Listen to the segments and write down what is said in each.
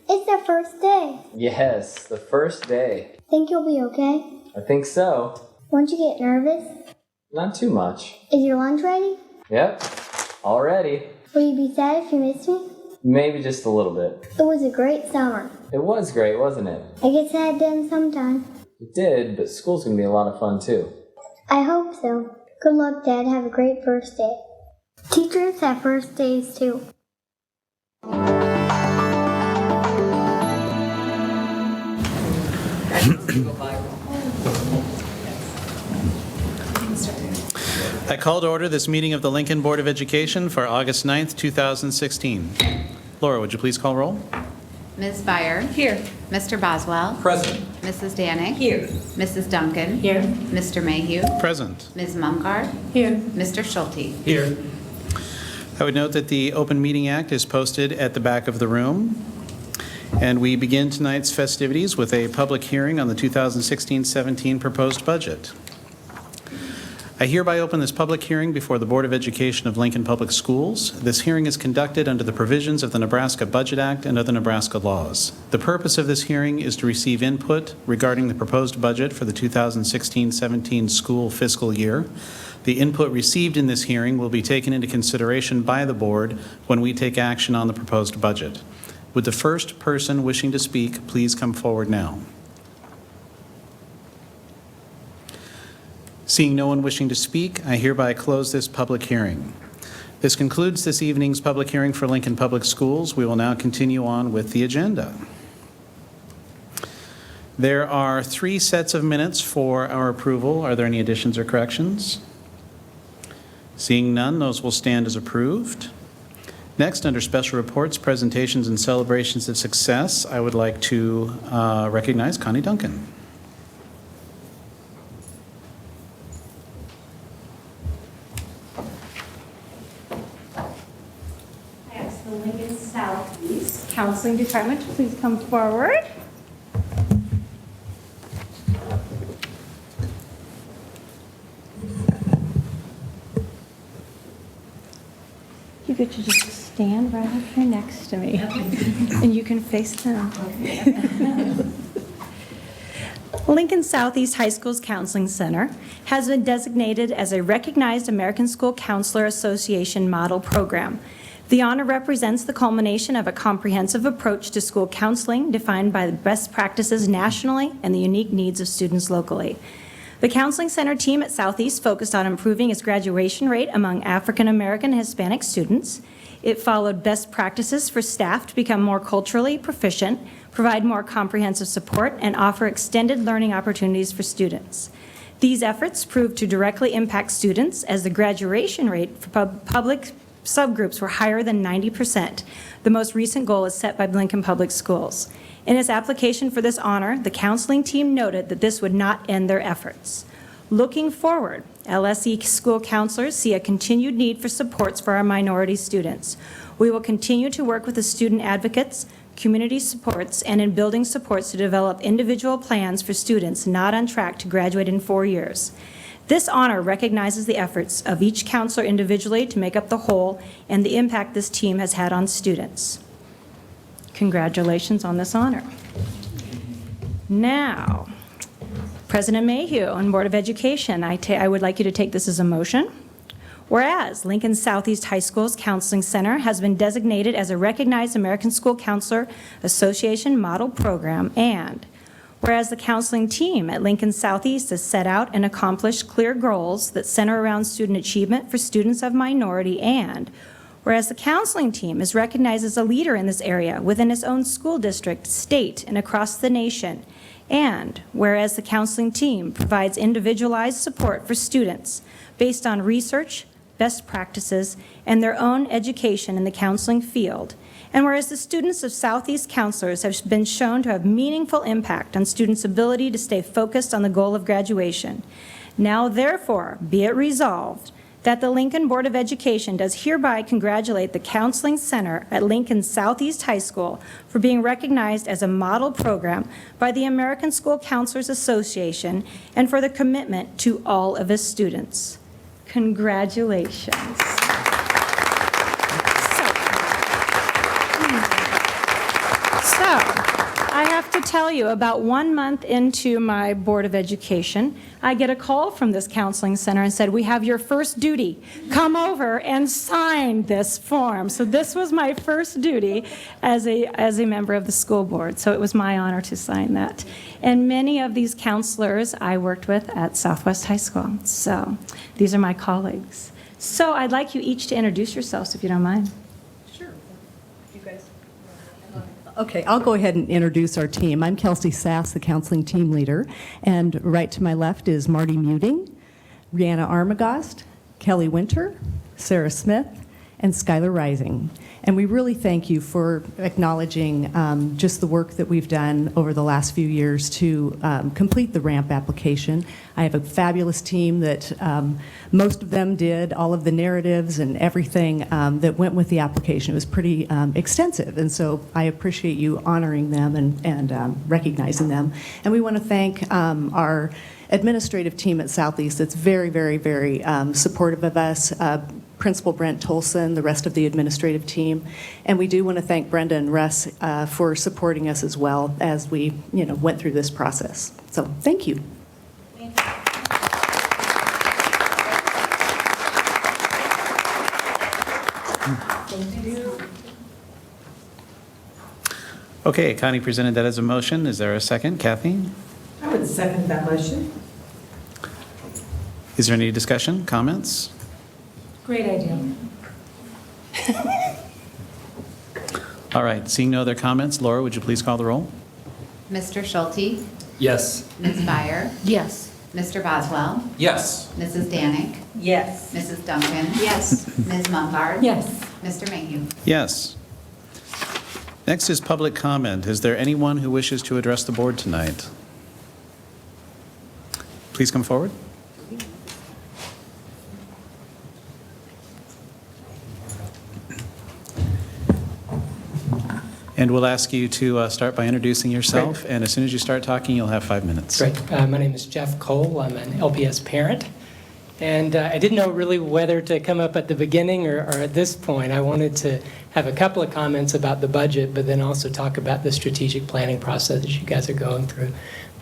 It's the first day. Yes, the first day. Think you'll be okay? I think so. Won't you get nervous? Not too much. Is your lunch ready? Yep, all ready. Will you be sad if you miss me? Maybe just a little bit. It was a great summer. It was great, wasn't it? I get sad then sometime. It did, but school's gonna be a lot of fun too. I hope so. Good luck, Dad. Have a great first day. Teachers have first days too. I call to order this meeting of the Lincoln Board of Education for August 9th, 2016. Laura, would you please call roll? Ms. Byer. Here. Mr. Boswell. Present. Mrs. Danek. Here. Mrs. Duncan. Here. Mr. Mayhew. Present. Ms. Mumgarde. Here. Mr. Schulte. Here. I would note that the Open Meeting Act is posted at the back of the room. And we begin tonight's festivities with a public hearing on the 2016-17 proposed budget. I hereby open this public hearing before the Board of Education of Lincoln Public Schools. This hearing is conducted under the provisions of the Nebraska Budget Act and other Nebraska laws. The purpose of this hearing is to receive input regarding the proposed budget for the 2016-17 school fiscal year. The input received in this hearing will be taken into consideration by the board when we take action on the proposed budget. Would the first person wishing to speak please come forward now? Seeing no one wishing to speak, I hereby close this public hearing. This concludes this evening's public hearing for Lincoln Public Schools. We will now continue on with the agenda. There are 3 sets of minutes for our approval. Are there any additions or corrections? Seeing none, those will stand as approved. Next, under special reports, presentations, and celebrations of success, I would like to recognize Connie Duncan. I ask the Lincoln Southeast Counseling Department to please come forward. You get to just stand right up here next to me, and you can face them. Lincoln Southeast High School's Counseling Center has been designated as a recognized American School Counselor Association model program. The honor represents the culmination of a comprehensive approach to school counseling defined by the best practices nationally and the unique needs of students locally. The Counseling Center team at Southeast focused on improving its graduation rate among African American and Hispanic students. It followed best practices for staff to become more culturally proficient, provide more comprehensive support, and offer extended learning opportunities for students. These efforts proved to directly impact students as the graduation rate for public subgroups were higher than 90%. The most recent goal is set by Lincoln Public Schools. In its application for this honor, the counseling team noted that this would not end their efforts. Looking forward, LSE school counselors see a continued need for supports for our minority students. We will continue to work with the student advocates, community supports, and in building supports to develop individual plans for students not on track to graduate in 4 years. This honor recognizes the efforts of each counselor individually to make up the whole and the impact this team has had on students. Congratulations on this honor. Now, President Mayhew and Board of Education, I would like you to take this as a motion. Whereas Lincoln Southeast High School's Counseling Center has been designated as a recognized American School Counselor Association model program, and whereas the counseling team at Lincoln Southeast has set out and accomplished clear goals that center around student achievement for students of minority, and whereas the counseling team is recognized as a leader in this area within its own school district, state, and across the nation, and whereas the counseling team provides individualized support for students based on research, best practices, and their own education in the counseling field. And whereas the students of Southeast counselors have been shown to have meaningful impact on students' ability to stay focused on the goal of graduation. Now, therefore, be it resolved that the Lincoln Board of Education does hereby congratulate the Counseling Center at Lincoln Southeast High School for being recognized as a model program by the American School Counselors Association and for the commitment to all of its students. Congratulations. So, I have to tell you, about 1 month into my Board of Education, I get a call from this counseling center and said, "We have your first duty. Come over and sign this form." So this was my first duty as a member of the school board. So it was my honor to sign that. And many of these counselors I worked with at Southwest High School. So these are my colleagues. So I'd like you each to introduce yourselves, if you don't mind. Okay, I'll go ahead and introduce our team. I'm Kelsey Sass, the counseling team leader, and right to my left is Marty Muting, Rihanna Armagost, Kelly Winter, Sarah Smith, and Skylar Rising. And we really thank you for acknowledging just the work that we've done over the last few years to complete the RAMP application. I have a fabulous team that most of them did all of the narratives and everything that went with the application. It was pretty extensive, and so I appreciate you honoring them and recognizing them. And we want to thank our administrative team at Southeast that's very, very, very supportive of us. Principal Brent Tolson, the rest of the administrative team. And we do want to thank Brenda and Russ for supporting us as well as we went through this process. So thank you. Okay, Connie presented that as a motion. Is there a second? Kathy? I would second that motion. Is there any discussion, comments? Great idea. All right, seeing no other comments, Laura, would you please call the roll? Mr. Schulte, Yes. Ms. Byer, Yes. Mr. Boswell, Yes. Mrs. Danick, Yes. Mrs. Duncan, Yes. Ms. Mumford, Yes. Mr. Mayhew. Yes. Next is public comment. Is there anyone who wishes to address the board tonight? Please come forward. And we'll ask you to start by introducing yourself, and as soon as you start talking, you'll have 5 minutes. Great. My name is Jeff Cole. I'm an LPS parent. And I didn't know really whether to come up at the beginning or at this point. I wanted to have a couple of comments about the budget, but then also talk about the strategic planning process that you guys are going through.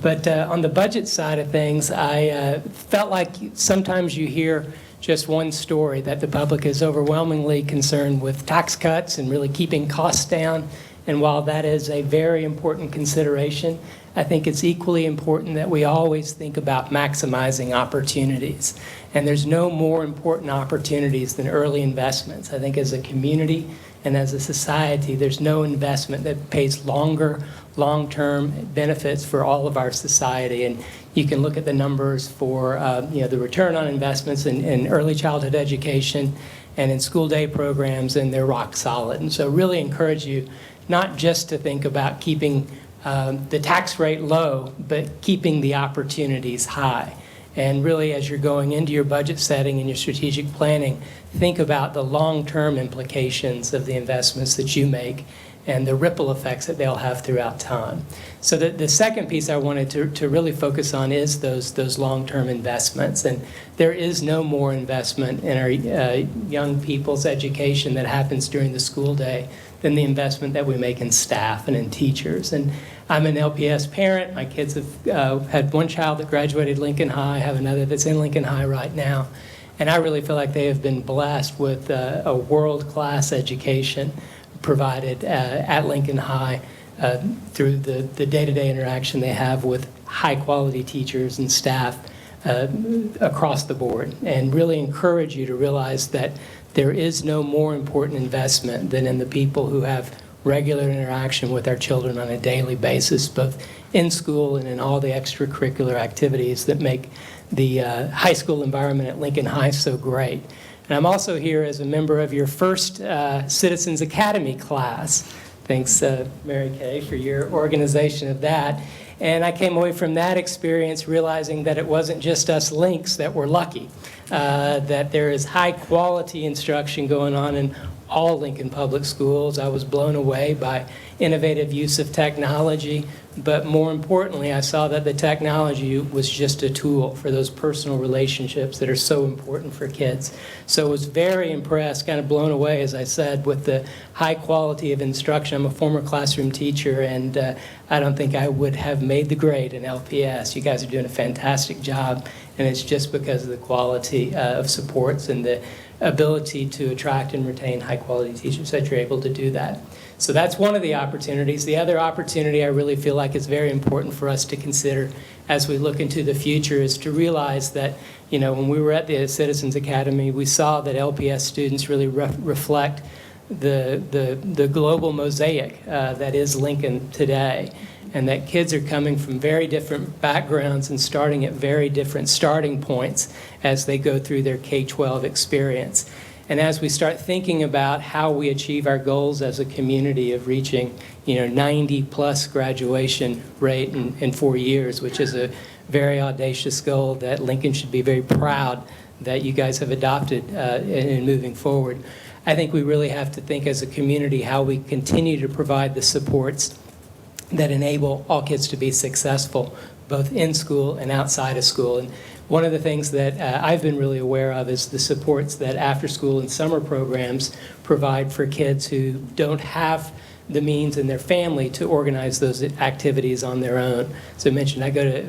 But on the budget side of things, I felt like sometimes you hear just one story, that the public is overwhelmingly concerned with tax cuts and really keeping costs down. And while that is a very important consideration, I think it's equally important that we always think about maximizing opportunities. And there's no more important opportunities than early investments. I think as a community and as a society, there's no investment that pays long-term benefits for all of our society. And you can look at the numbers for the return on investments in early childhood education and in school day programs, and they're rock solid. And so really encourage you not just to think about keeping the tax rate low, but keeping the opportunities high. And really, as you're going into your budget setting and your strategic planning, think about the long-term implications of the investments that you make and the ripple effects that they'll have throughout time. So the second piece I wanted to really focus on is those long-term investments. And there is no more investment in our young people's education that happens during the school day than the investment that we make in staff and in teachers. And I'm an LPS parent. My kids have had one child that graduated Lincoln High, have another that's in Lincoln High right now. And I really feel like they have been blessed with a world-class education provided at Lincoln High through the day-to-day interaction they have with high-quality teachers and staff across the board, and really encourage you to realize that there is no more important investment than in the people who have regular interaction with our children on a daily basis, both in school and in all the extracurricular activities that make the high school environment at Lincoln High so great. And I'm also here as a member of your first Citizens Academy class. Thanks, Mary Kay, for your organization of that. And I came away from that experience realizing that it wasn't just us Links that were lucky, that there is high-quality instruction going on in all Lincoln Public Schools. I was blown away by innovative use of technology, but more importantly, I saw that the technology was just a tool for those personal relationships that are so important for kids. So I was very impressed, kind of blown away, as I said, with the high quality of instruction. I'm a former classroom teacher, and I don't think I would have made the grade in LPS. You guys are doing a fantastic job, and it's just because of the quality of supports and the ability to attract and retain high-quality teachers that you're able to do that. So that's one of the opportunities. The other opportunity I really feel like is very important for us to consider as we look into the future is to realize that, you know, when we were at the Citizens Academy, we saw that LPS students really reflect the global mosaic that is Lincoln today, and that kids are coming from very different backgrounds and starting at very different starting points as they go through their K-12 experience. And as we start thinking about how we achieve our goals as a community of reaching, 90+ graduation rate in 4 years, which is a very audacious goal that Lincoln should be very proud that you guys have adopted in moving forward. I think we really have to think as a community how we continue to provide the supports that enable all kids to be successful, both in school and outside of school. And one of the things that I've been really aware of is the supports that after-school and summer programs provide for kids who don't have the means in their family to organize those activities on their own. So I mentioned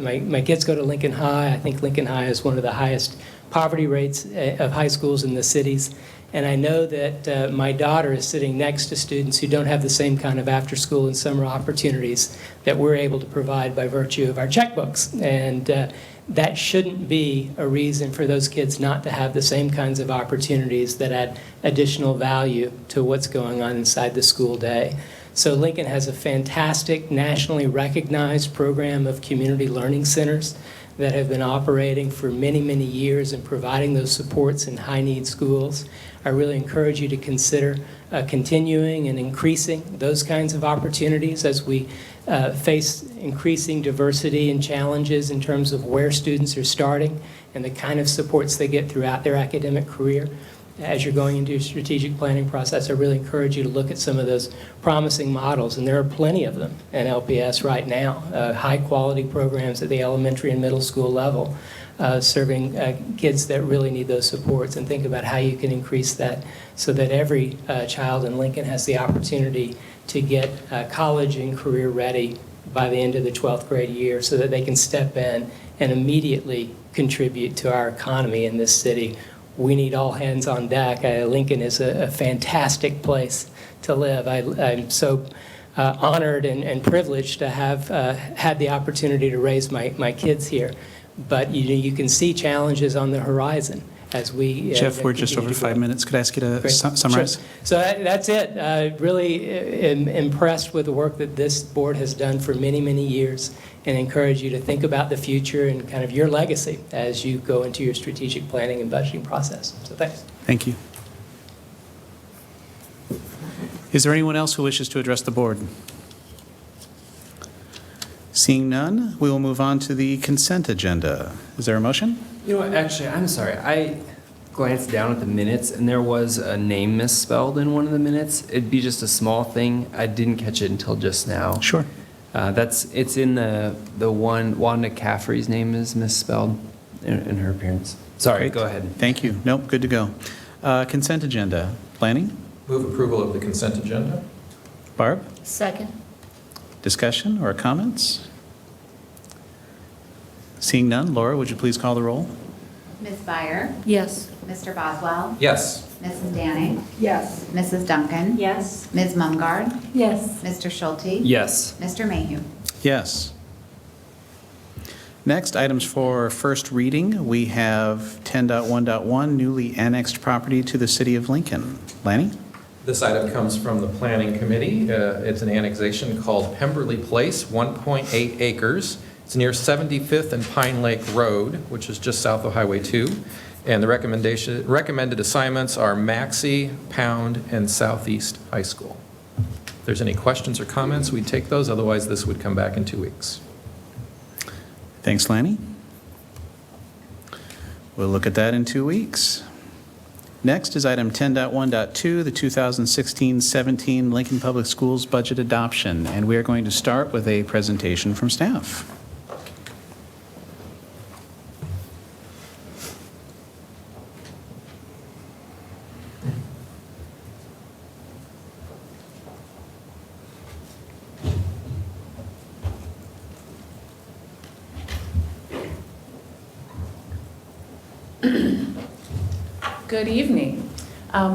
my kids go to Lincoln High. I think Lincoln High is one of the highest poverty rates of high schools in the cities. And I know that my daughter is sitting next to students who don't have the same kind of after-school and summer opportunities that we're able to provide by virtue of our checkbooks. And that shouldn't be a reason for those kids not to have the same kinds of opportunities that add additional value to what's going on inside the school day. So Lincoln has a fantastic, nationally recognized program of community learning centers that have been operating for many, many years and providing those supports in high-need schools. I really encourage you to consider continuing and increasing those kinds of opportunities as we face increasing diversity and challenges in terms of where students are starting and the kind of supports they get throughout their academic career. As you're going into your strategic planning process, I really encourage you to look at some of those promising models, and there are plenty of them in LPS right now, high-quality programs at the elementary and middle school level, serving kids that really need those supports, and think about how you can increase that so that every child in Lincoln has the opportunity to get college and career ready by the end of the 12th grade year so that they can step in and immediately contribute to our economy in this city. We need all hands on deck. Lincoln is a fantastic place to live. I'm so honored and privileged to have had the opportunity to raise my kids here. But you can see challenges on the horizon as we Jeff, we're just over 5 minutes. Could I ask you to summarize? Sure. So that's it. Really am impressed with the work that this board has done for many, many years, and encourage you to think about the future and kind of your legacy as you go into your strategic planning and budgeting process. So thanks. Thank you. Is there anyone else who wishes to address the board? Seeing none, we will move on to the consent agenda. Is there a motion? You know what, actually, I'm sorry. I glanced down at the minutes, and there was a name misspelled in one of the minutes. It'd be just a small thing. I didn't catch it until just now. Sure. It's in the one, Wanda Caffrey's name is misspelled in her appearance. Sorry, Great. Go ahead. Thank you. Nope, good to go. Consent agenda. Planning? Move approval of the consent agenda. Barb? Second. Discussion or comments? Seeing none, Laura, would you please call the roll? Ms. Byer, Yes. Mr. Boswell, Yes. Mrs. Danning, Yes. Mrs. Duncan, Yes. Ms. Mungard, Yes. Mr. Schulte, Yes. Mr. Mayhew. Yes. Next, items for first reading. We have 10.1.1, newly annexed property to the city of Lincoln. Lanny? This item comes from the Planning Committee. It's an annexation called Pemberley Place, 1.8 acres. It's near 75th and Pine Lake Road, which is just south of Highway 2. And the recommended assignments are Maxey, Pound, and Southeast High School. If there's any questions or comments, we'd take those. Otherwise, this would come back in 2 weeks. Thanks, Lanny. We'll look at that in 2 weeks. Next is item 10.1.2, the 2016-17 Lincoln Public Schools budget adoption. And we are going to start with a presentation from staff. Good evening.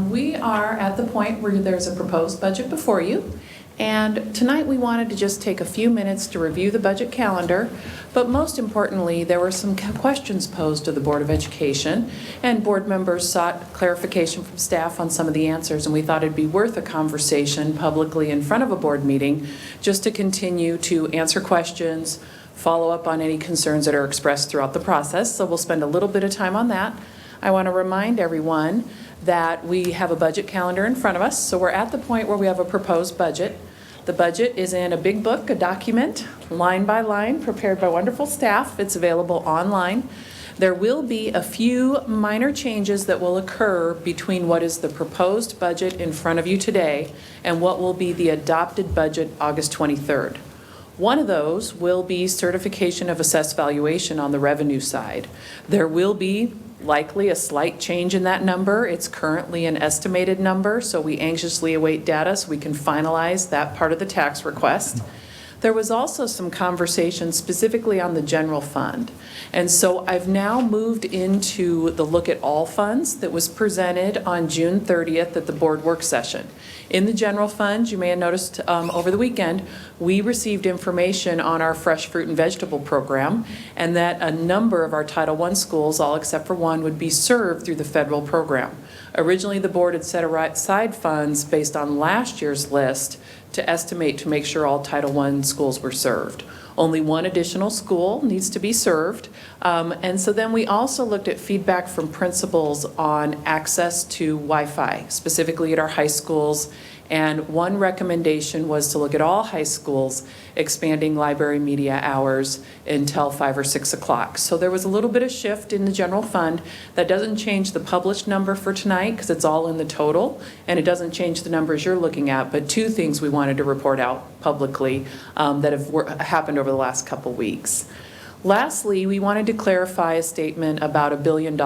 We are at the point where there's a proposed budget before you, and tonight we wanted to just take a few minutes to review the budget calendar, but most importantly, there were some questions posed to the Board of Education, and board members sought clarification from staff on some of the answers, and we thought it'd be worth a conversation publicly in front of a board meeting just to continue to answer questions, follow up on any concerns that are expressed throughout the process, so we'll spend a little bit of time on that. I want to remind everyone that we have a budget calendar in front of us, so we're at the point where we have a proposed budget. The budget is in a big book, a document, line by line, prepared by wonderful staff. It's available online. There will be a few minor changes that will occur between what is the proposed budget in front of you today and what will be the adopted budget August 23rd. One of those will be certification of assessed valuation on the revenue side. There will be likely a slight change in that number. It's currently an estimated number, so we anxiously await data so we can finalize that part of the tax request. There was also some conversation specifically on the general fund. And so I've now moved into the look at all funds that was presented on June 30th at the board work session. In the general fund, you may have noticed over the weekend, we received information on our fresh fruit and vegetable program, and that a number of our Title I schools, all except for one, would be served through the federal program. Originally, the board had set aside funds based on last year's list to estimate to make sure all Title I schools were served. Only one additional school needs to be served. And so then we also looked at feedback from principals on access to Wi-Fi, specifically at our high schools. And one recommendation was to look at all high schools expanding library media hours until 5 or 6 o'clock. So there was a little bit of shift in the general fund. That doesn't change the published number for tonight because it's all in the total, and it doesn't change the numbers you're looking at, but two things we wanted to report out publicly that have happened over the last couple weeks. Lastly, we wanted to clarify a statement about $1 billion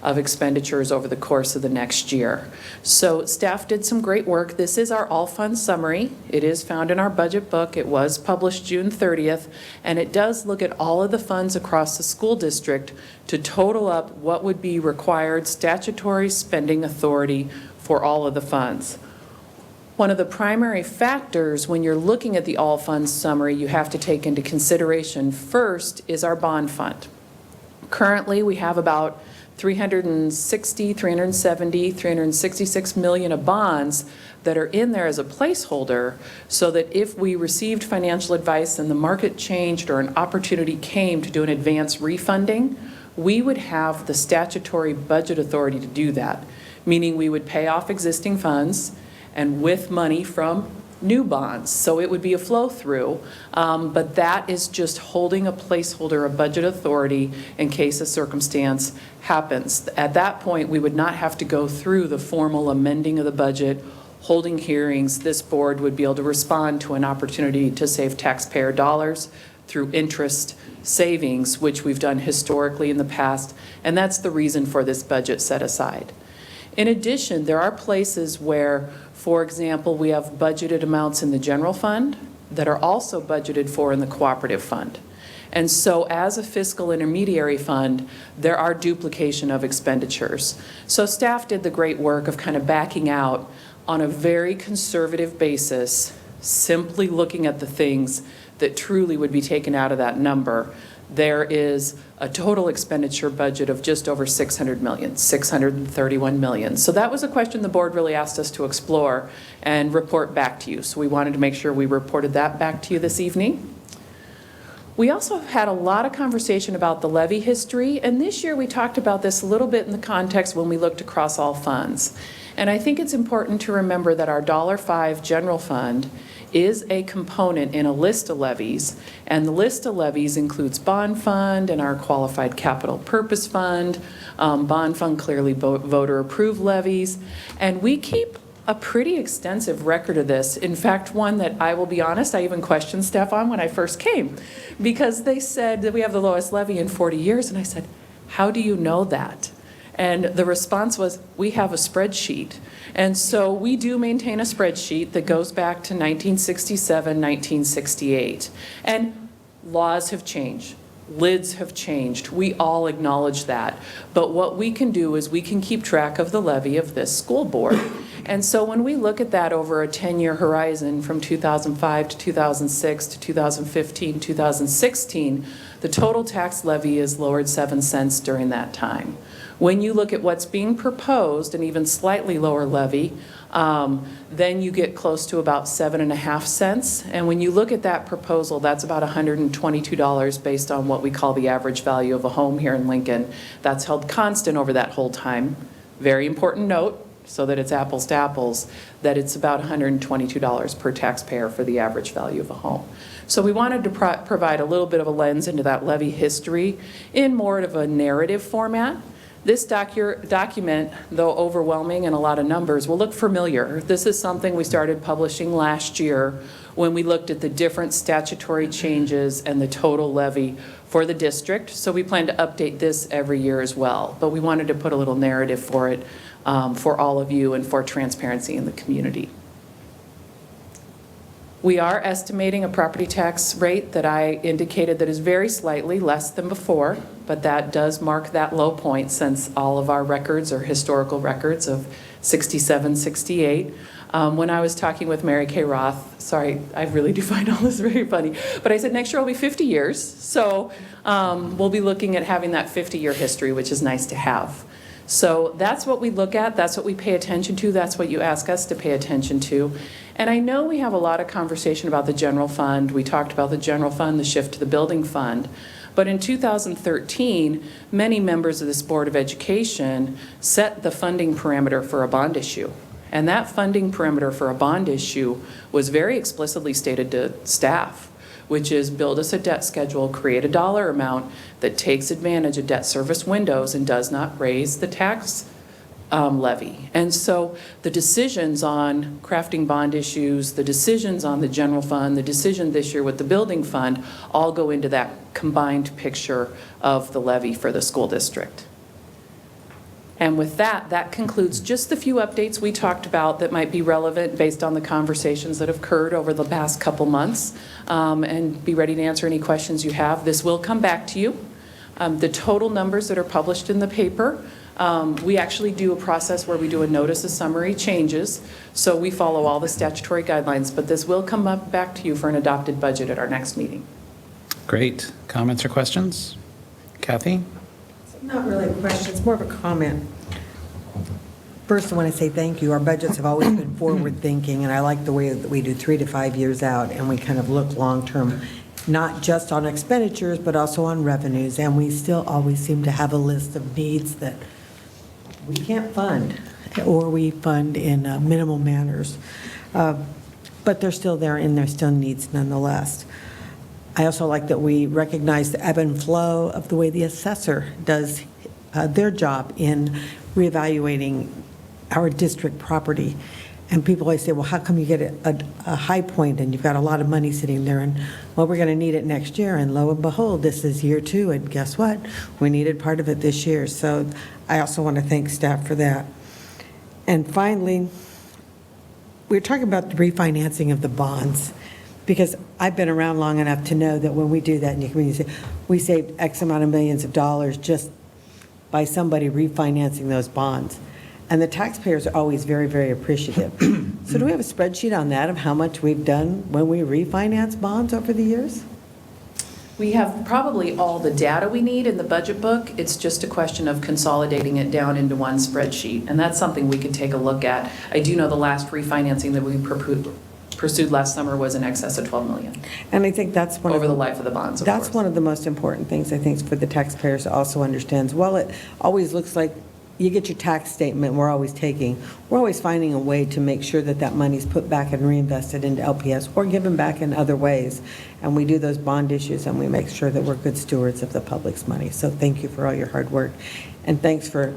of expenditures over the course of the next year. So staff did some great work. This is our all funds summary. It is found in our budget book. It was published June 30th, and it does look at all of the funds across the school district to total up what would be required statutory spending authority for all of the funds. One of the primary factors when you're looking at the all funds summary you have to take into consideration first is our bond fund. Currently, we have about 360, 370, 366 million of bonds that are in there as a placeholder so that if we received financial advice and the market changed or an opportunity came to do an advance refunding, we would have the statutory budget authority to do that, meaning we would pay off existing funds and with money from new bonds. So it would be a flow through, but that is just holding a placeholder of budget authority in case a circumstance happens. At that point, we would not have to go through the formal amending of the budget, holding hearings. This board would be able to respond to an opportunity to save taxpayer dollars through interest savings, which we've done historically in the past, and that's the reason for this budget set aside. In addition, there are places where, for example, we have budgeted amounts in the general fund that are also budgeted for in the cooperative fund. And so as a fiscal intermediary fund, there are duplication of expenditures. So staff did the great work of kind of backing out on a very conservative basis, simply looking at the things that truly would be taken out of that number. There is a total expenditure budget of just over $600 million, $631 million. So that was a question the board really asked us to explore and report back to you. So we wanted to make sure we reported that back to you this evening. We also had a lot of conversation about the levy history, and this year we talked about this a little bit in the context when we looked across all funds. And I think it's important to remember that our $5 general fund is a component in a list of levies, and the list of levies includes bond fund and our qualified capital purpose fund. Bond fund clearly voter approved levies, and we keep a pretty extensive record of this. In fact, one that I will be honest, I even questioned staff on when I first came, because they said that we have the lowest levy in 40 years, and I said, how do you know that? And the response was, we have a spreadsheet. And so we do maintain a spreadsheet that goes back to 1967, 1968. And laws have changed. Lids have changed. We all acknowledge that. But what we can do is we can keep track of the levy of this school board. And so when we look at that over a 10-year horizon from 2005 to 2006 to 2015, 2016, the total tax levy is lowered 7 cents during that time. When you look at what's being proposed, an even slightly lower levy, then you get close to about 7.5 cents. And when you look at that proposal, that's about $122 based on what we call the average value of a home here in Lincoln. That's held constant over that whole time. Very important note, so that it's apples to apples, that it's about $122 per taxpayer for the average value of a home. So we wanted to provide a little bit of a lens into that levy history in more of a narrative format. This document, though overwhelming and a lot of numbers, will look familiar. This is something we started publishing last year when we looked at the different statutory changes and the total levy for the district. So we plan to update this every year as well. But we wanted to put a little narrative for it for all of you and for transparency in the community. We are estimating a property tax rate that I indicated that is very slightly less than before, but that does mark that low point since all of our records are historical records of 67, 68. When I was talking with Mary Kay Roth, sorry, I really do find all this very funny, but I said next year will be 50 years, so we'll be looking at having that 50-year history, which is nice to have. So that's what we look at, that's what we pay attention to, that's what you ask us to pay attention to. And I know we have a lot of conversation about the general fund. We talked about the general fund, the shift to the building fund. But in 2013, many members of this Board of Education set the funding parameter for a bond issue. And that funding parameter for a bond issue was very explicitly stated to staff, which is build us a debt schedule, create a dollar amount that takes advantage of debt service windows and does not raise the tax levy. And so the decisions on crafting bond issues, the decisions on the general fund, the decision this year with the building fund all go into that combined picture of the levy for the school district. And with that, that concludes just the few updates we talked about that might be relevant based on the conversations that have occurred over the past couple months, and be ready to answer any questions you have. This will come back to you. The total numbers that are published in the paper, we actually do a process where we do a notice of summary changes, so we follow all the statutory guidelines, but this will come back to you for an adopted budget at our next meeting. Great. Comments or questions? Kathy? Not really a question, it's more of a comment. First, I want to say thank you. Our budgets have always been forward-thinking, and I like the way that we do 3 to 5 years out, and we kind of look long-term, not just on expenditures, but also on revenues, and we still always seem to have a list of needs that we can't fund, or we fund in minimal manners. But they're still there, and they're still needs nonetheless. I also like that we recognize the ebb and flow of the way the assessor does their job in reevaluating our district property. And people always say, well, how come you get a high point and you've got a lot of money sitting there? And, well, we're going to need it next year. And lo and behold, this is year 2. And guess what? We needed part of it this year. So I also want to thank staff for that. And finally, we're talking about the refinancing of the bonds, Because I've been around long enough to know that when we do that in your community, we saved X amount of millions of dollars just by somebody refinancing those bonds. And the taxpayers are always very, very appreciative. So do we have a spreadsheet on that of how much we've done when we refinance bonds over the years? We have probably all the data we need in the budget book. It's just a question of consolidating it down into one spreadsheet, and that's something we could take a look at. I do know the last refinancing that we pursued last summer was in excess of $12 million. And I think that's one over of the life of the bonds, of That's course. one of the most important things, I think, for the taxpayers to also understand. Well, it always looks like you get your tax statement, we're always finding a way to make sure that that money's put back and reinvested into LPS or given back in other ways. And we do those bond issues and we make sure that we're good stewards of the public's money. So thank you for all your hard work. And thanks for,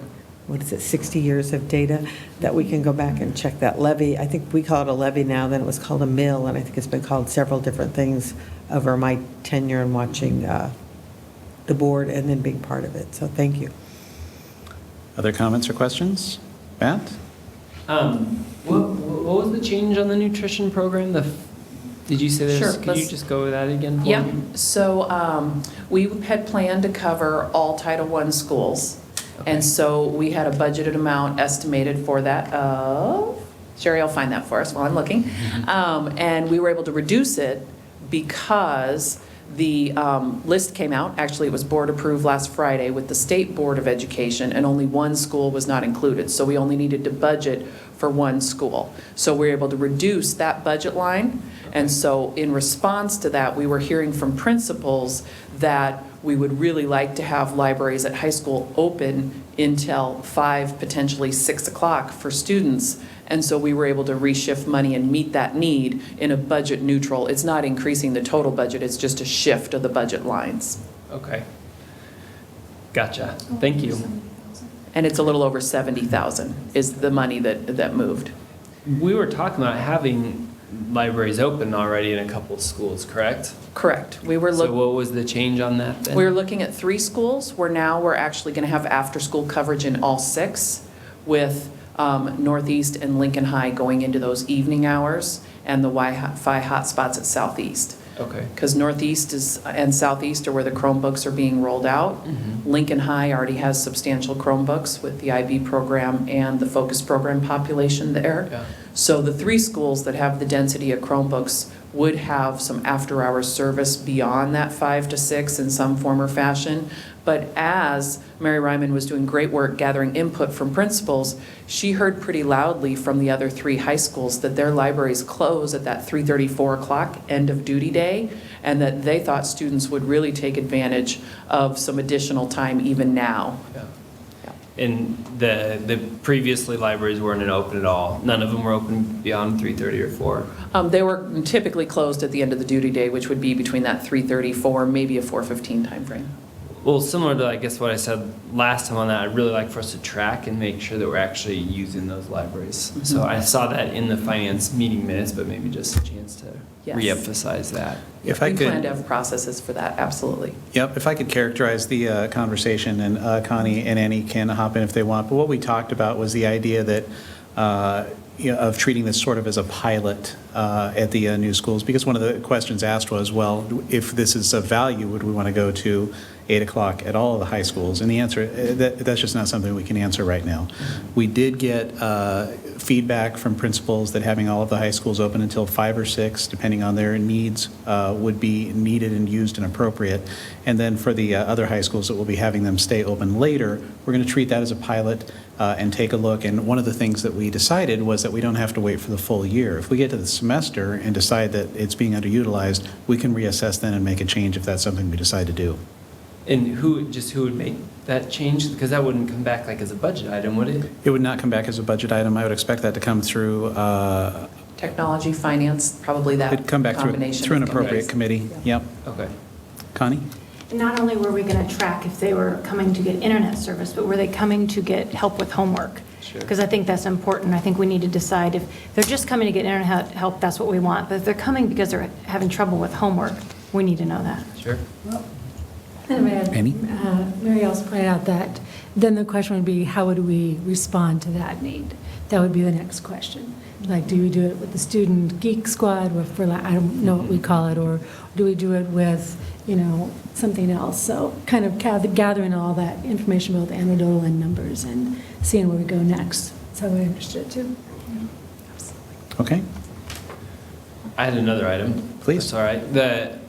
60 years of data that we can go back and check that levy. I think we call it a levy now, then it was called a mill, and I think it's been called several different things over my tenure in watching the board and then being part of it. So thank you. Other comments or questions? Matt? What was the change on the nutrition program? Did you say Sure, Could you just go over that again for Yep. me? So we had planned to cover all Title I schools. And so we had a budgeted amount estimated for that of, Sherry, I'll find that for us while I'm looking. And we were able to reduce it because the list came out. Actually, it was board approved last Friday with the State Board of Education, and only one school was not included. So we only needed to budget for one school. So we were able to reduce that budget line. And so in response to that, we were hearing from principals that we would really like to have libraries at high school open until 5, potentially 6 o'clock for students. And so we were able to reshift money and meet that need in a budget neutral. It's not increasing the total budget, it's just a shift of the budget lines. Okay. Gotcha. Thank you. And it's a little over 70,000 is the money that moved. We were talking about having libraries open already in a couple of schools, correct? Correct. We were So what was the change on that then? We were looking at 3 schools, where now we're actually going to have after-school coverage in all 6, with Northeast and Lincoln High going into those evening hours, and the Wi-Fi hotspots at Southeast. Okay. Because Northeast and Southeast are where the Chromebooks are being rolled out. Lincoln High already has substantial Chromebooks with the IB program and the Focus program population there. Yeah. So the 3 schools that have the density of Chromebooks would have some after-hours service beyond that 5 to 6 in some form or fashion. But as Mary Ryman was doing great work gathering input from principals, she heard pretty loudly from the other 3 high schools that their libraries close at that 3:30, 4 o'clock end of duty day, and that they thought students would really take advantage of some additional time even now. Yeah. And the previously libraries weren't open at all? None of them were open beyond 3:30 or 4? They were typically closed at the end of the duty day, which would be between that 3:30, 4, maybe a 4:15 timeframe. Well, similar to, I guess, what I said last time on that, I'd really like for us to track and make sure that we're actually using those libraries. So I saw that in the finance meeting minutes, but maybe just a chance to Yes. reemphasize that. If I We plan could, to have processes for that, absolutely. yep, if I could characterize the conversation, and Connie and Annie can hop in if they want, but what we talked about was the idea that, of treating this sort of as a pilot at the new schools, because one of the questions asked was, well, if this is of value, would we want to go to 8 o'clock at all of the high schools? And the answer, that's just not something we can answer right now. We did get feedback from principals that having all of the high schools open until 5 or 6, depending on their needs, would be needed and used and appropriate. And then for the other high schools that will be having them stay open later, we're going to treat that as a pilot and take a look. And one of the things that we decided was that we don't have to wait for the full year. If we get to the semester and decide that it's being underutilized, we can reassess then and make a change if that's something we decide to do. And who would make that change? Because that wouldn't come back like as a budget item, would it? It would not come back as a budget item. I would expect that to come through, Technology, finance, probably that it'd come back combination. through an of appropriate committee. Yep. Okay. Connie? And not only were we going to track if they were coming to get internet service, but were they coming to get help with homework? Sure. Because I think that's important. I think we need to decide if they're just coming to get internet help, that's what we want. But if they're coming because they're having trouble with homework, we need to know that. Sure. Annie? Mary also pointed out that then the question would be, how would we respond to that need? That would be the next question. Like, do we do it with the Student Geek Squad, or I don't know what we call it, or do we do it with, something else? So kind of gathering all that information, both anecdotal and numbers, and seeing where we go next. That's how I understood it too. Okay. I had another item. Please. That's all right.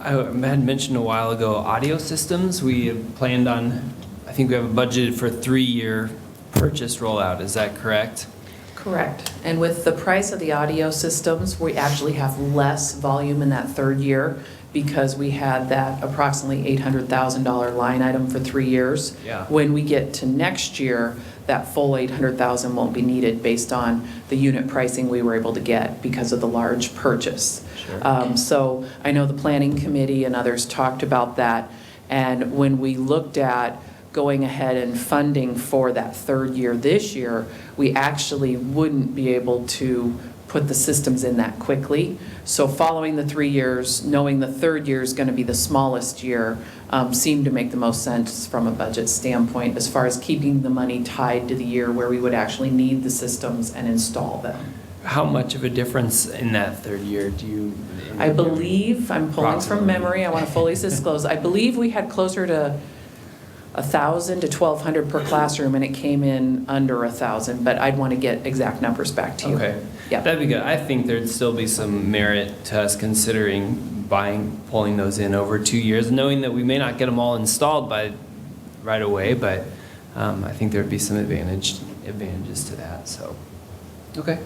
I had mentioned a while ago, audio systems. We have planned on, I think we have a budget for a 3-year purchase rollout. Is that correct? Correct. And with the price of the audio systems, we actually have less volume in that third year because we had that approximately $800,000 line item for 3 years. Yeah. When we get to next year, that full $800,000 won't be needed based on the unit pricing we were able to get because of the large purchase. Sure. So I know the planning committee and others talked about that. And when we looked at going ahead and funding for that third year this year, we actually wouldn't be able to put the systems in that quickly. So following the 3 years, knowing the third year is going to be the smallest year, seemed to make the most sense from a budget standpoint as far as keeping the money tied to the year where we would actually need the systems and install them. How much of a difference in that third year do you? I believe, I'm pulling from memory, I want to fully disclose, I believe we had closer to 1,000 to 1,200 per classroom, and it came in under 1,000, but I'd want to get exact numbers back to you. Okay. Yeah. That'd be good. I think there'd still be some merit to us considering pulling those in over 2 years, knowing that we may not get them all installed right away, but I think there'd be some advantages to that, so. Okay.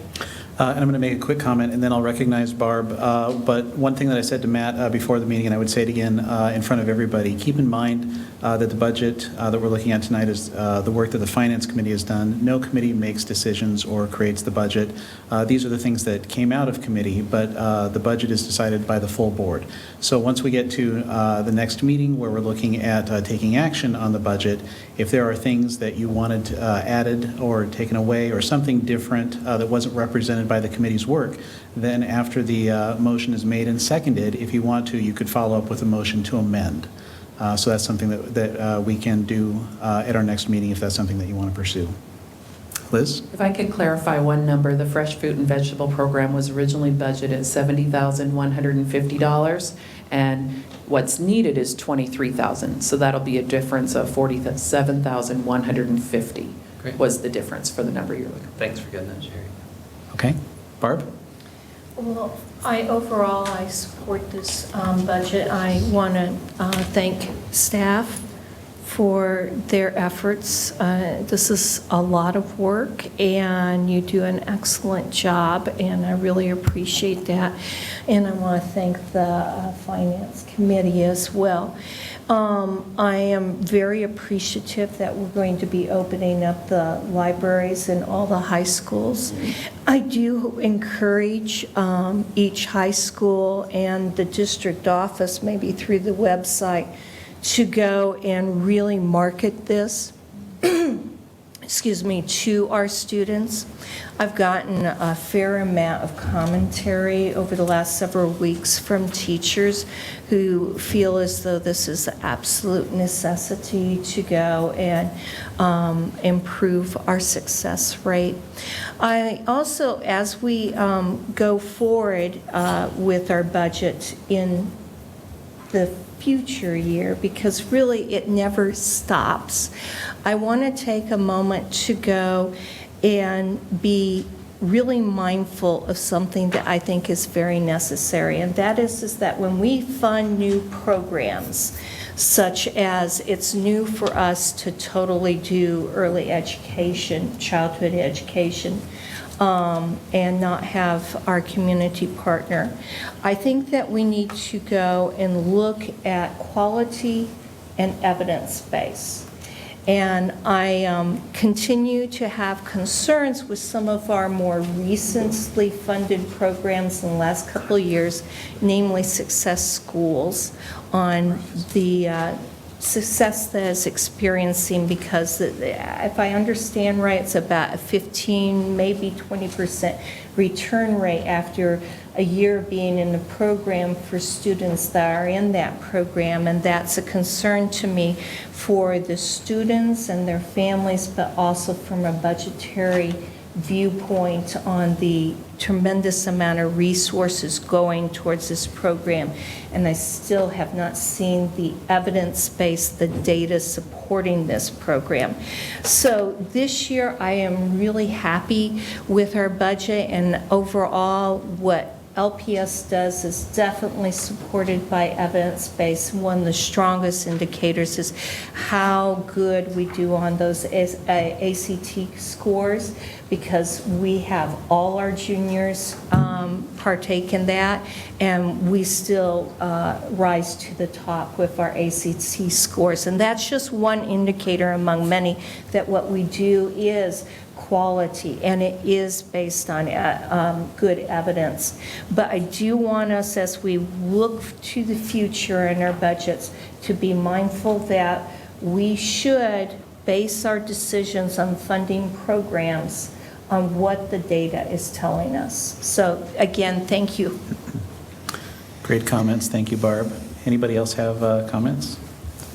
And I'm going to make a quick comment, and then I'll recognize Barb. But one thing that I said to Matt before the meeting, and I would say it again in front of everybody, keep in mind that the budget that we're looking at tonight is the work that the Finance Committee has done. No committee makes decisions or creates the budget. These are the things that came out of committee, but the budget is decided by the full board. So once we get to the next meeting where we're looking at taking action on the budget, if there are things that you wanted added or taken away or something different that wasn't represented by the committee's work, then after the motion is made and seconded, if you want to, you could follow up with a motion to amend. So that's something that we can do at our next meeting if that's something that you want to pursue. Liz? If I could clarify one number, the fresh fruit and vegetable program was originally budgeted at $70,150, and what's needed is $23,000. So that'll be a difference of $47,150. Great. Was the difference for the number you're looking for. Thanks for getting that, Sherry. Okay. Barb? Well, overall, I support this budget. I want to thank staff for their efforts. This is a lot of work, and you do an excellent job, and I really appreciate that. And I want to thank the Finance Committee as well. I am very appreciative that we're going to be opening up the libraries in all the high schools. I do encourage each high school and the district office, maybe through the website, to go and really market this excuse me, to our students. I've gotten a fair amount of commentary over the last several weeks from teachers who feel as though this is an absolute necessity to go and improve our success rate. I also, as we go forward with our budget in the future year, because really it never stops, I want to take a moment to go and be really mindful of something that I think is very necessary, and that is that when we fund new programs, such as it's new for us to totally do early education, childhood education, and not have our community partner. I think that we need to go and look at quality and evidence base. And I continue to have concerns with some of our more recently funded programs in the last couple of years, namely Success Schools, on the success that is experiencing, because if I understand right, it's about a 15, maybe 20% return rate after a year being in the program for students that are in that program, and that's a concern to me for the students and their families, but also from a budgetary viewpoint on the tremendous amount of resources going towards this program, and I still have not seen the evidence base, the data supporting this program. So this year, I am really happy with our budget, and overall, what LPS does is definitely supported by evidence base. One of the strongest indicators is how good we do on those ACT scores, because we have all our juniors partake in that, and we still rise to the top with our ACT scores. And that's just one indicator among many that what we do is quality, and it is based on good evidence. But I do want us, as we look to the future in our budgets, to be mindful that we should base our decisions on funding programs on what the data is telling us. So again, thank you. Great comments. Thank you, Barb. Anybody else have comments?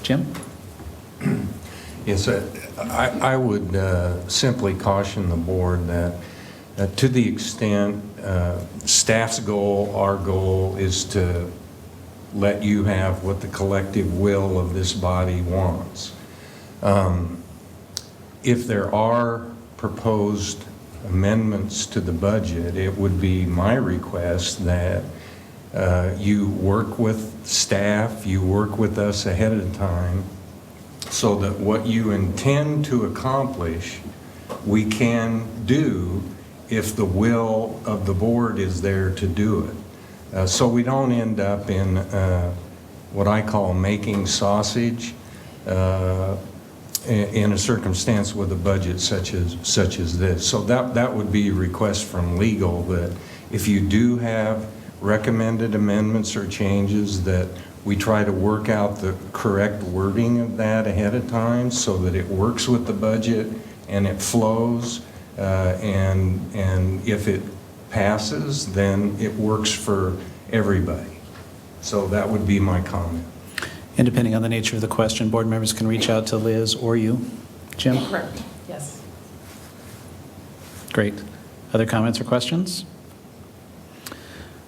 Jim? Yes, I would simply caution the board that to the extent staff's goal, our goal is to let you have what the collective will of this body wants. If there are proposed amendments to the budget, it would be my request that you work with staff, you work with us ahead of time, so that what you intend to accomplish, we can do if the will of the board is there to do it. So we don't end up in what I call making sausage in a circumstance with a budget such as this. So that would be a request from legal, that if you do have recommended amendments or changes, that we try to work out the correct wording of that ahead of time so that it works with the budget and it flows. And if it passes, then it works for everybody. So that would be my comment. And depending on the nature of the question, board members can reach out to Liz or you. Jim? Correct, yes. Great. Other comments or questions?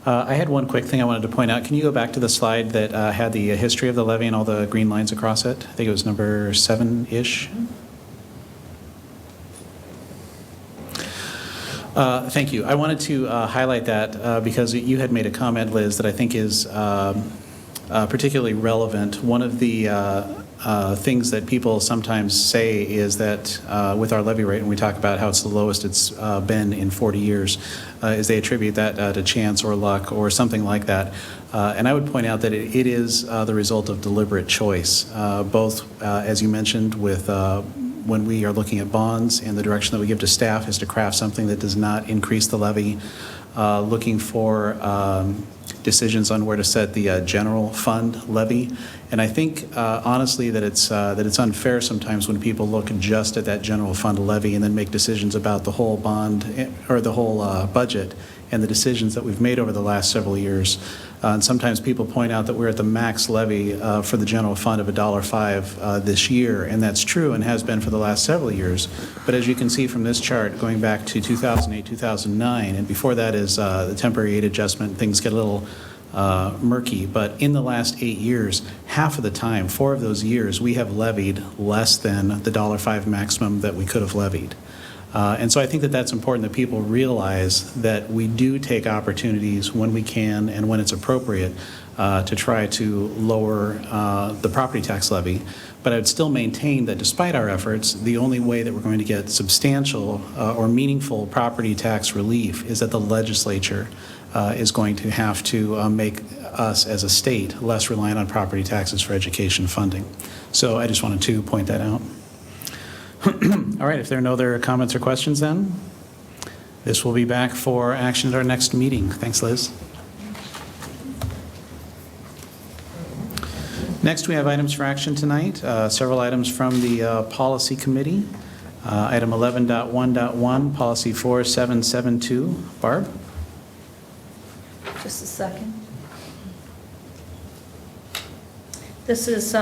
I had one quick thing I wanted to point out. Can you go back to the slide that had the history of the levy and all the green lines across it? I think it was number 7-ish. Thank you. I wanted to highlight that because you had made a comment, Liz, that I think is particularly relevant. One of the things that people sometimes say is that with our levy rate, and we talk about how it's the lowest it's been in 40 years, is they attribute that to chance or luck or something like that. And I would point out that it is the result of deliberate choice, both, as you mentioned, with when we are looking at bonds, and the direction that we give to staff is to craft something that does not increase the levy, looking for decisions on where to set the general fund levy. And I think, honestly, that it's unfair sometimes when people look just at that general fund levy and then make decisions about the whole bond or the whole budget and the decisions that we've made over the last several years. And sometimes people point out that we're at the max levy for the general fund of $1.05 this year, and that's true and has been for the last several years. But as you can see from this chart, going back to 2008, 2009, and before that is the temporary aid adjustment, things get a little murky. But in the last 8 years, half of the time, 4 of those years, we have levied less than the $1.05 maximum that we could have levied. And so I think that that's important that people realize that we do take opportunities when we can and when it's appropriate to try to lower the property tax levy. But I would still maintain that despite our efforts, the only way that we're going to get substantial or meaningful property tax relief is that the legislature is going to have to make us as a state less reliant on property taxes for education funding. So I just wanted to point that out. All right, if there are no other comments or questions then, this will be back for action at our next meeting. Thanks, Liz. Next, we have items for action tonight, several items from the Policy Committee. Item 11.1.1, Policy 4772. Barb? Just a second. This is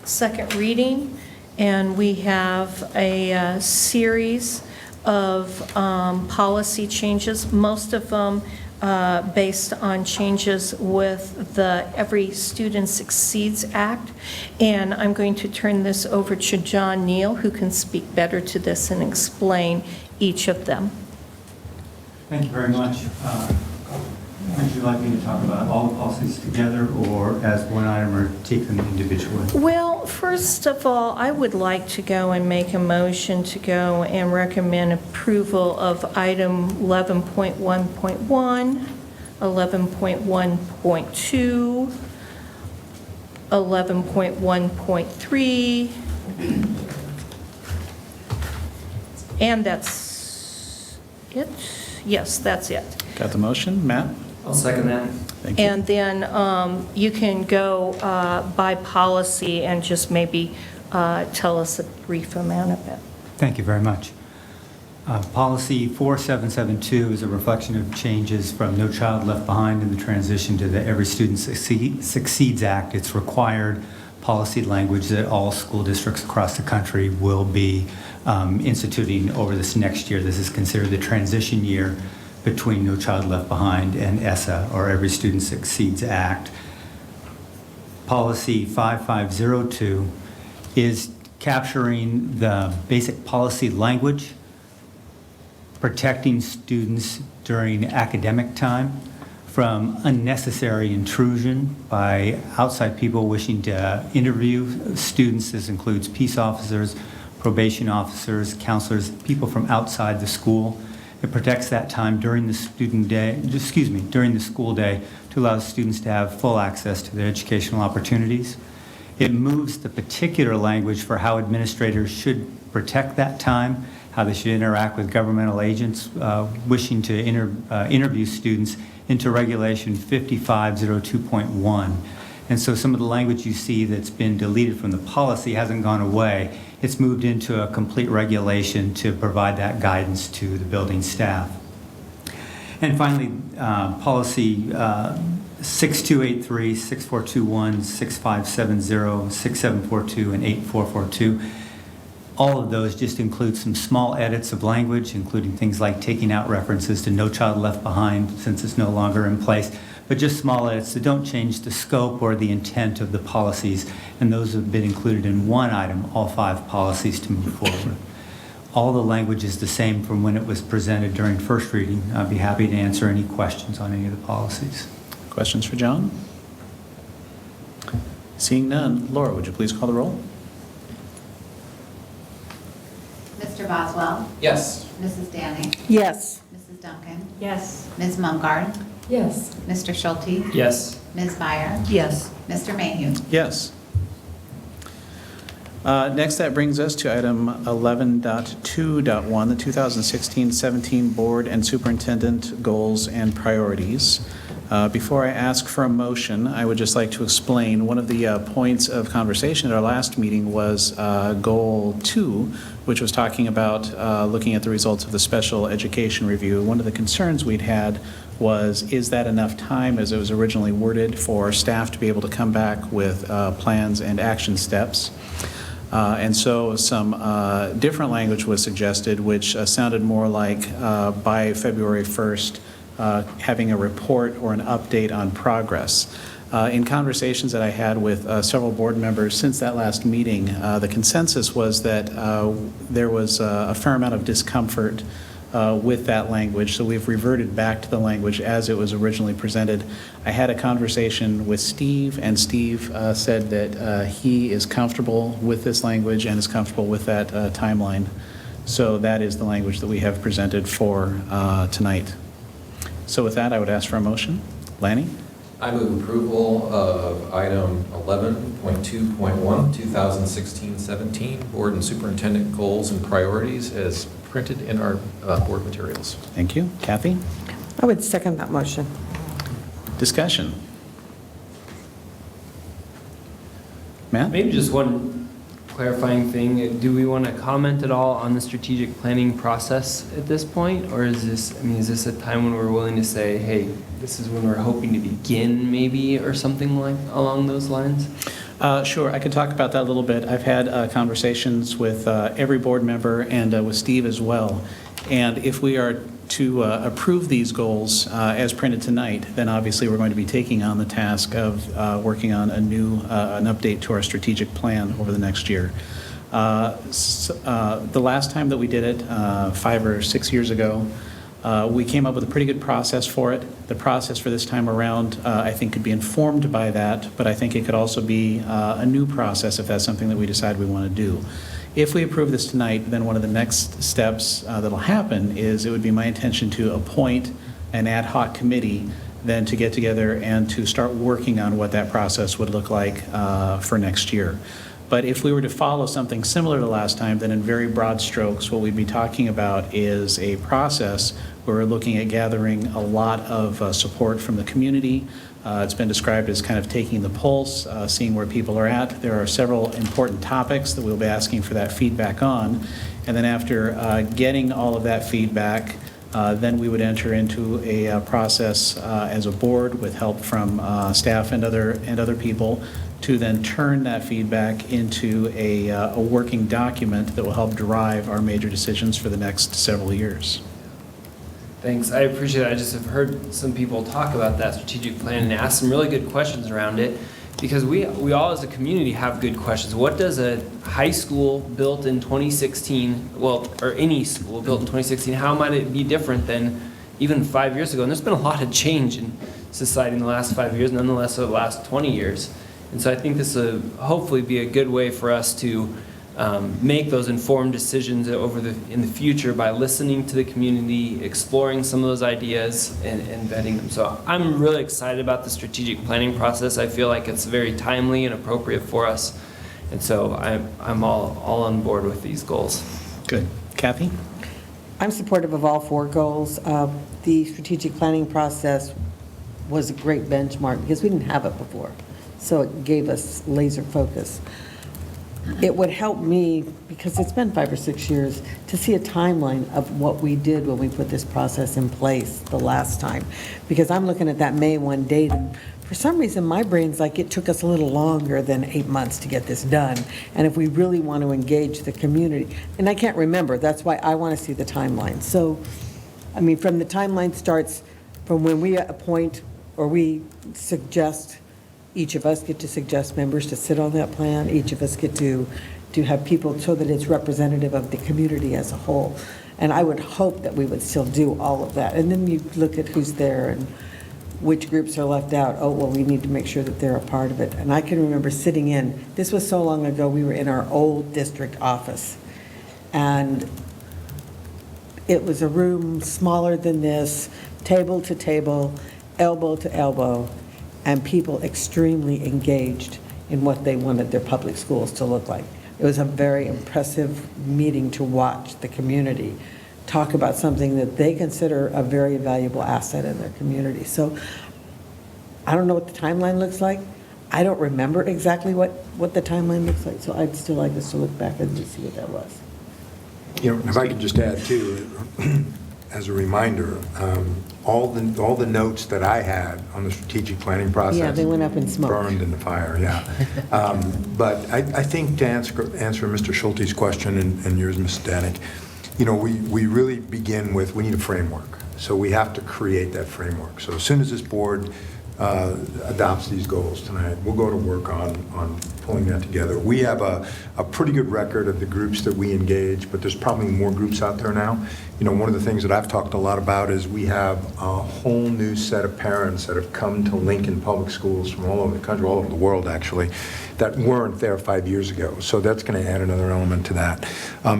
second reading, and we have a series of policy changes, most of them based on changes with the Every Student Succeeds Act. And I'm going to turn this over to John Neal, who can speak better to this and explain each of them. Thank you very much. Would you like me to talk about all the policies together or as one item or take them individually? Well, first of all, I would like to go and make a motion to go and recommend approval of item 11.1.1, 11.1.2, 11.1.3, and that's it? Yes, that's it. Got the motion? Matt? I'll second that. Thank you. And then you can go by policy and just maybe tell us a brief amount of it. Thank you very much. Policy 4772 is a reflection of changes from No Child Left Behind in the transition to the Every Student Succeeds Act. It's required policy language that all school districts across the country will be instituting over this next year. This is considered the transition year between No Child Left Behind and ESSA, or Every Student Succeeds Act. Policy 5502 is capturing the basic policy language, protecting students during academic time from unnecessary intrusion by outside people wishing to interview students. This includes peace officers, probation officers, counselors, people from outside the school. It protects that time during the during the school day to allow students to have full access to their educational opportunities. It moves the particular language for how administrators should protect that time, how they should interact with governmental agents wishing to interview students into Regulation 5502.1. And so some of the language you see that's been deleted from the policy hasn't gone away. It's moved into a complete regulation to provide that guidance to the building staff. And finally, policy 6283, 6421, 6570, 6742, and 8442. All of those just include some small edits of language, including things like taking out references to No Child Left Behind since it's no longer in place, but just small edits that don't change the scope or the intent of the policies, and those have been included in one item, all 5 policies to move forward. All the language is the same from when it was presented during first reading. I'd be happy to answer any questions on any of the policies. Questions for John? Seeing none, Laura, would you please call the roll? Mr. Boswell? Yes. Mrs. Danning? Yes. Mrs. Duncan? Yes. Ms. Mumgarde? Yes. Mr. Schulte? Yes. Ms. Meyer? Yes. Mr. Mayhew? Yes. Next, that brings us to item 11.2.1, the 2016-17 Board and Superintendent Goals and Priorities. Before I ask for a motion, I would just like to explain one of the points of conversation at our last meeting was Goal 2, which was talking about looking at the results of the special education review. One of the concerns we'd had was, is that enough time as it was originally worded for staff to be able to come back with plans and action steps? And so some different language was suggested, which sounded more like by February 1st, having a report or an update on progress. In conversations that I had with several board members since that last meeting, the consensus was that there was a fair amount of discomfort with that language, so we've reverted back to the language as it was originally presented. I had a conversation with Steve, and Steve said that he is comfortable with this language and is comfortable with that timeline. So that is the language that we have presented for tonight. So with that, I would ask for a motion. Lanny? I move approval of item 11.2.1, 2016-17 Board and Superintendent Goals and Priorities as printed in our board materials. Thank you. Kathy? I would second that motion. Discussion. Matt? Maybe just one clarifying thing. Do we want to comment at all on the strategic planning process at this point? Or is this, is this a time when we're willing to say, hey, this is when we're hoping to begin maybe, or something like along those lines? Sure, I could talk about that a little bit. I've had conversations with every board member and with Steve as well. And if we are to approve these goals as printed tonight, then obviously we're going to be taking on the task of working on an update to our strategic plan over the next year. The last time that we did it, 5 or 6 years ago, we came up with a pretty good process for it. The process for this time around, I think, could be informed by that, but I think it could also be a new process if that's something that we decide we want to do. If we approve this tonight, then one of the next steps that'll happen is it would be my intention to appoint an ad hoc committee then to get together and to start working on what that process would look like for next year. But if we were to follow something similar to last time, then in very broad strokes, what we'd be talking about is a process where we're looking at gathering a lot of support from the community. It's been described as kind of taking the pulse, seeing where people are at. There are several important topics that we'll be asking for that feedback on. And then after getting all of that feedback, then we would enter into a process as a board with help from staff and other people to then turn that feedback into a working document that will help drive our major decisions for the next several years. Thanks. I appreciate it. I just have heard some people talk about that strategic plan and ask some really good questions around it, because we all as a community have good questions. What does a high school built in 2016, or any school built in 2016, how might it be different than even 5 years ago? And there's been a lot of change in society in the last 5 years, nonetheless, over the last 20 years. And so I think this will hopefully be a good way for us to make those informed decisions in the future by listening to the community, exploring some of those ideas, and vetting them. So I'm really excited about the strategic planning process. I feel like it's very timely and appropriate for us. And so I'm all on board with these goals. Good. Kathy? I'm supportive of all 4 goals. The strategic planning process was a great benchmark because we didn't have it before. So it gave us laser focus. It would help me, because it's been 5 or 6 years, to see a timeline of what we did when we put this process in place the last time. Because I'm looking at that May 1 date, and for some reason, my brain's like it took us a little longer than 8 months to get this done. And if we really want to engage the community, and I can't remember, that's why I want to see the timeline. So, I mean, from the timeline starts from when we appoint or we suggest. Each of us get to suggest members to sit on that plan. Each of us get to have people so that it's representative of the community as a whole. And I would hope that we would still do all of that. And then you look at who's there and which groups are left out. Oh, well, we need to make sure that they're a part of it. And I can remember sitting in, this was so long ago, we were in our old district office. And it was a room smaller than this, table to table, elbow to elbow, and people extremely engaged in what they wanted their public schools to look like. It was a very impressive meeting to watch the community talk about something that they consider a very valuable asset in their community. So I don't know what the timeline looks like. I don't remember exactly what the timeline looks like, so I'd still like us to look back and see what that was. You know, if I could just add too, as a reminder, all the notes that I had on the strategic planning process. Yeah, they went up in smoke. Burned in the fire, yeah. But I think to answer Mr. Schulte's question and yours, Ms. Danik, you know, we really begin with, we need a framework. So we have to create that framework. So as soon as this board adopts these goals tonight, we'll go to work on pulling that together. We have a pretty good record of the groups that we engage, but there's probably more groups out there now. You know, one of the things that I've talked a lot about is we have a whole new set of parents that have come to Lincoln Public Schools from all over the country, all over the world actually, that weren't there 5 years ago. So that's going to add another element to that.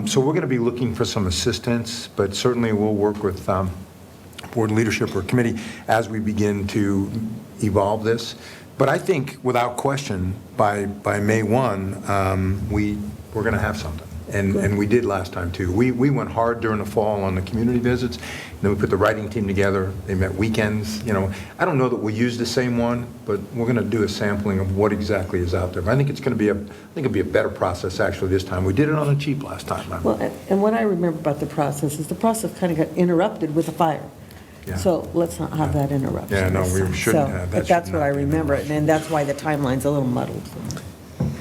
So we're going to be looking for some assistance, but certainly we'll work with board leadership or committee as we begin to evolve this. But I think, without question, by May 1, we're going to have something. And we did last time, too. We went hard during the fall on the community visits. And then we put the writing team together. They met weekends. You know, I don't know that we'll use the same one, but we're going to do a sampling of what exactly is out there. But I think it's going to be it'll be a better process, actually, this time. We did it on the cheap last time. Well, and what I remember about the process is the process kind of got interrupted with a fire. Yeah. So let's not have that interruption. Yeah, no, we shouldn't have. But that's what I remember, and that's why the timeline's a little muddled.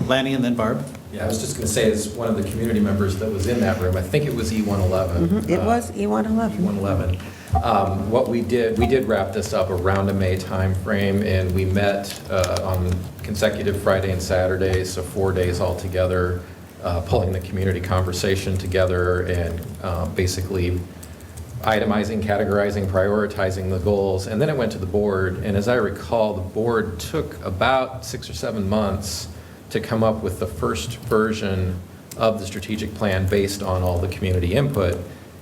Lanny and then Barb. Yeah, I was just going to say, as one of the community members that was in that room, I think it was E111. It was E111. E111. What we did wrap this up around a May timeframe, and we met on consecutive Friday and Saturday, so 4 days altogether, pulling the community conversation together and basically itemizing, categorizing, prioritizing the goals. And then it went to the board, and as I recall, the board took about 6 or 7 months to come up with the first version of the strategic plan based on all the community input,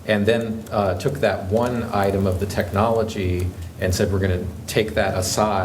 and then took that one item of the technology and said, we're going to take that aside